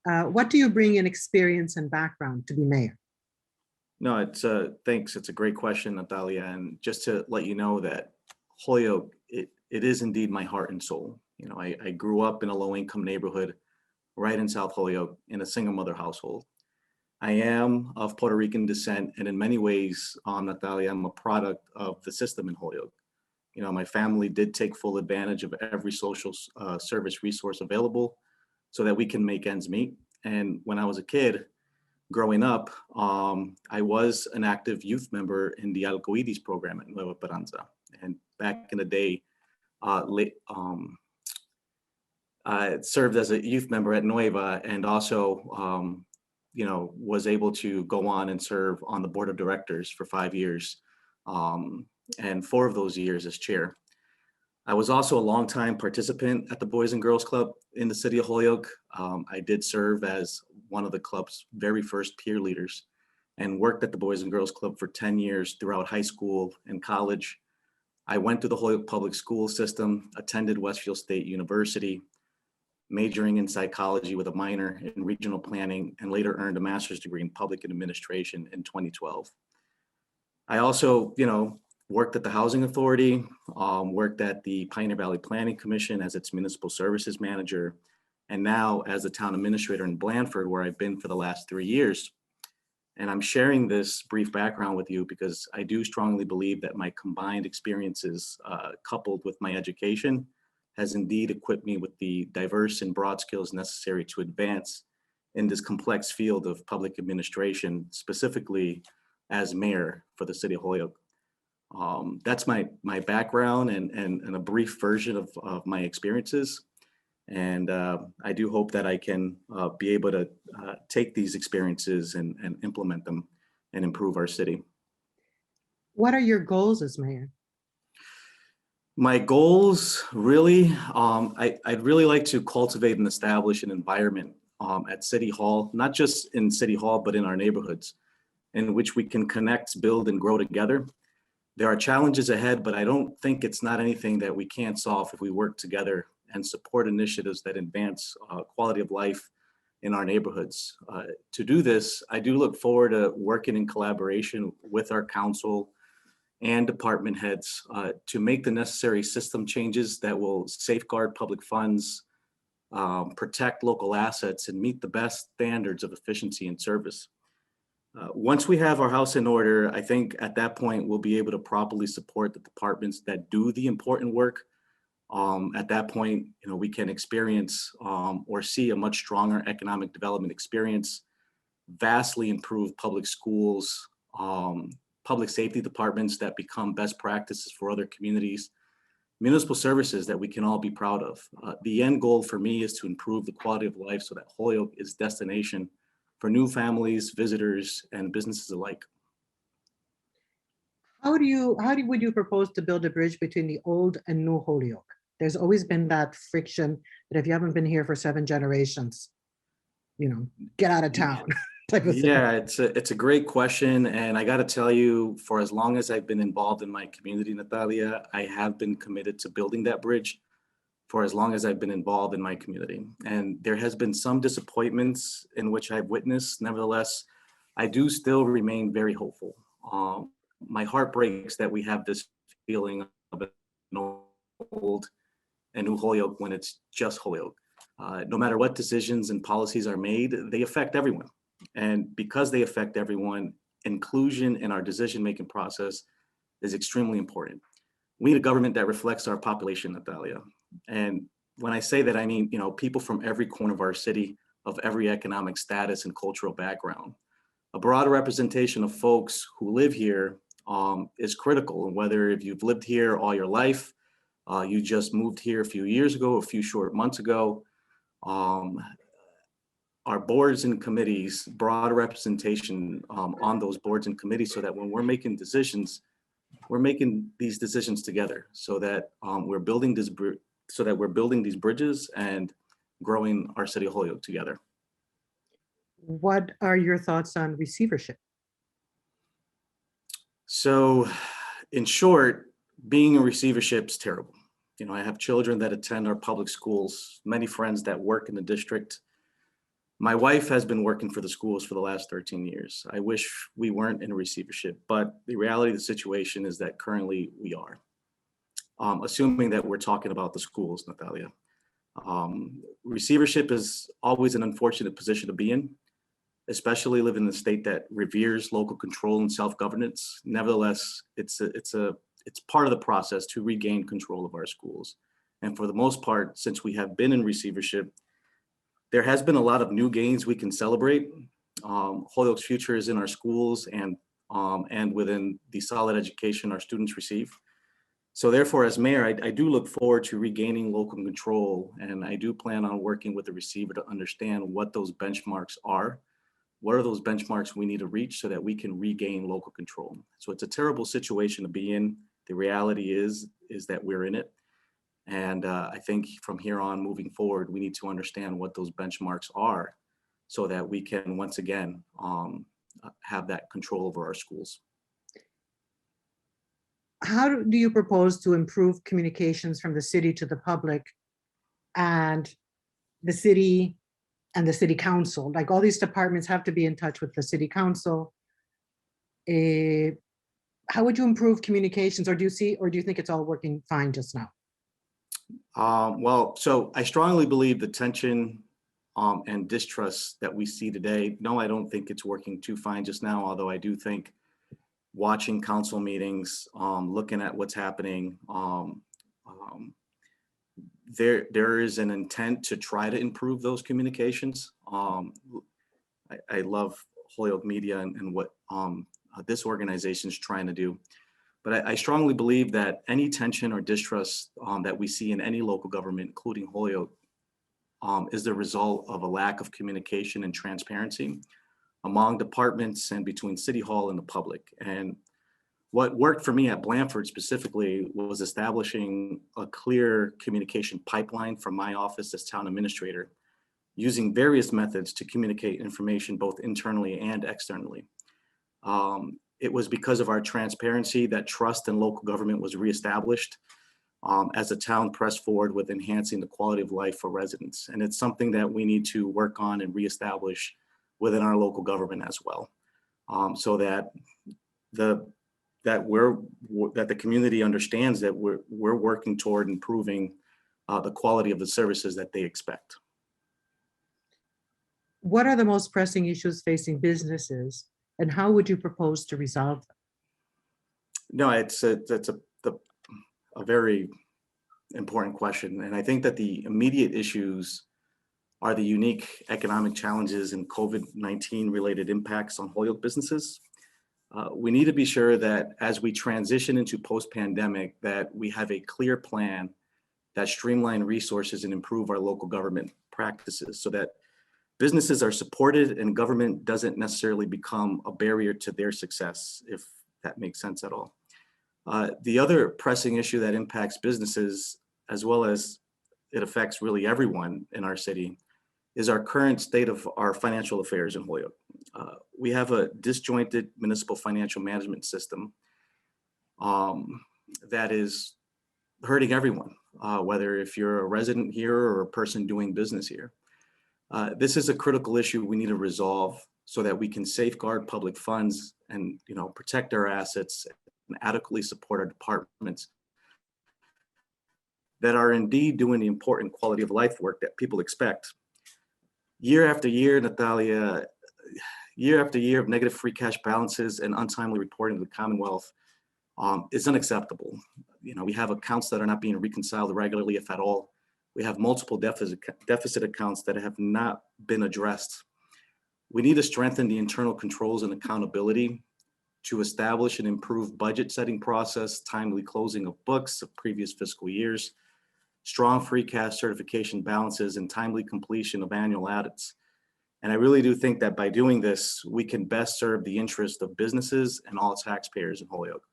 What do you bring in experience and background to be mayor? No, thanks. It's a great question, Natalia. And just to let you know that Holyoke, it is indeed my heart and soul. I grew up in a low-income neighborhood right in South Holyoke in a single mother household. I am of Puerto Rican descent, and in many ways, Natalia, I'm a product of the system in Holyoke. My family did take full advantage of every social service resource available so that we can make ends meet. And when I was a kid, growing up, I was an active youth member in the Alcoides program at Nueva Esperanza. And back in the day, I served as a youth member at Nueva, and also, was able to go on and serve on the board of directors for 5 years, and 4 of those years as chair. I was also a longtime participant at the Boys and Girls Club in the city of Holyoke. I did serve as one of the club's very first peer leaders and worked at the Boys and Girls Club for 10 years throughout high school and college. I went to the Holyoke public school system, attended Westfield State University, majoring in psychology with a minor in regional planning, and later earned a master's degree in public administration in 2012. I also, worked at the Housing Authority, worked at the Pioneer Valley Planning Commission as its municipal services manager, and now as the town administrator in Blandford, where I've been for the last 3 years. And I'm sharing this brief background with you because I do strongly believe that my combined experiences, coupled with my education, has indeed equipped me with the diverse and broad skills necessary to advance in this complex field of public administration, specifically as mayor for the city of Holyoke. That's my background and a brief version of my experiences. And I do hope that I can be able to take these experiences and implement them and improve our city. What are your goals as mayor? My goals, really, I'd really like to cultivate and establish an environment at City Hall, not just in City Hall, but in our neighborhoods, in which we can connect, build, and grow together. There are challenges ahead, but I don't think it's not anything that we can't solve if we work together and support initiatives that advance quality of life in our neighborhoods. To do this, I do look forward to working in collaboration with our council and department heads to make the necessary system changes that will safeguard public funds, protect local assets, and meet the best standards of efficiency and service. Once we have our house in order, I think at that point we'll be able to properly support the departments that do the important work. At that point, we can experience or see a much stronger economic development experience, vastly improved public schools, public safety departments that become best practices for other communities, municipal services that we can all be proud of. The end goal for me is to improve the quality of life so that Holyoke is a destination for new families, visitors, and businesses alike. Would you propose to build a bridge between the old and new Holyoke? There's always been that friction that if you haven't been here for 7 generations, get out of town. Type of thing. Yeah, it's a great question. And I got to tell you, for as long as I've been involved in my community, Natalia, I have been committed to building that bridge for as long as I've been involved in my community. And there has been some disappointments in which I've witnessed. Nevertheless, I do still remain very hopeful. My heart breaks that we have this feeling of an old and new Holyoke when it's just Holyoke. No matter what decisions and policies are made, they affect everyone. And because they affect everyone, inclusion in our decision-making process is extremely important. We need a government that reflects our population, Natalia. And when I say that, I mean, people from every corner of our city, of every economic status and cultural background. A broader representation of folks who live here is critical. And whether if you've lived here all your life, you just moved here a few years ago, a few short months ago, our boards and committees, broad representation on those boards and committees, so that when we're making decisions, we're making these decisions together, so that we're building these bridges and growing our city of Holyoke together. What are your thoughts on receivership? So, in short, being in receivership is terrible. I have children that attend our public schools, many friends that work in the district. My wife has been working for the schools for the last 13 years. I wish we weren't in a receivership, but the reality of the situation is that currently we are. Assuming that we're talking about the schools, Natalia. Receivership is always an unfortunate position to be in, especially living in a state that reveres local control and self-governance. Nevertheless, it's part of the process to regain control of our schools. And for the most part, since we have been in receivership, there has been a lot of new gains we can celebrate. Holyoke's future is in our schools and within the solid education our students receive. So therefore, as mayor, I do look forward to regaining local control, and I do plan on working with the receiver to understand what those benchmarks are. What are those benchmarks we need to reach so that we can regain local control? So it's a terrible situation to be in. The reality is that we're in it. And I think from here on moving forward, we need to understand what those benchmarks are so that we can once again have that control over our schools. How do you propose to improve communications from the city to the public and the city and the city council? Like, all these departments have to be in touch with the city council. How would you improve communications, or do you think it's all working fine just now? Well, so I strongly believe the tension and distrust that we see today. No, I don't think it's working too fine just now, although I do think watching council meetings, looking at what's happening, there is an intent to try to improve those communications. I love Holyoke Media and what this organization is trying to do. But I strongly believe that any tension or distrust that we see in any local government, including Holyoke, is the result of a lack of communication and transparency among departments and between City Hall and the public. And what worked for me at Blandford specifically was establishing a clear communication pipeline from my office as town administrator, using various methods to communicate information both internally and externally. It was because of our transparency that trust in local government was reestablished as the town pressed forward with enhancing the quality of life for residents. And it's something that we need to work on and reestablish within our local government as well, so that the community understands that we're working toward improving the quality of the services that they expect. What are the most pressing issues facing businesses, and how would you propose to resolve them? No, it's a very important question. And I think that the immediate issues are the unique economic challenges and COVID-19 related impacts on Holyoke businesses. We need to be sure that as we transition into post-pandemic, that we have a clear plan that streamline resources and improve our local government practices so that businesses are supported and government doesn't necessarily become a barrier to their success, if that makes sense at all. The other pressing issue that impacts businesses, as well as it affects really everyone in our city, is our current state of our financial affairs in Holyoke. We have a disjointed municipal financial management system that is hurting everyone, whether if you're a resident here or a person doing business here. This is a critical issue we need to resolve so that we can safeguard public funds and protect our assets and adequately support our departments that are indeed doing the important quality of life work that people expect. Year after year, Natalia, year after year of negative free cash balances and untimely reporting to the Commonwealth is unacceptable. We have accounts that are not being reconciled regularly, if at all. We have multiple deficit accounts that have not been addressed. We need to strengthen the internal controls and accountability to establish and improve budget setting process, timely closing of books of previous fiscal years, strong free cash certification balances, and timely completion of annual audits. And I really do think that by doing this, we can best serve the interest of businesses and all taxpayers in Holyoke.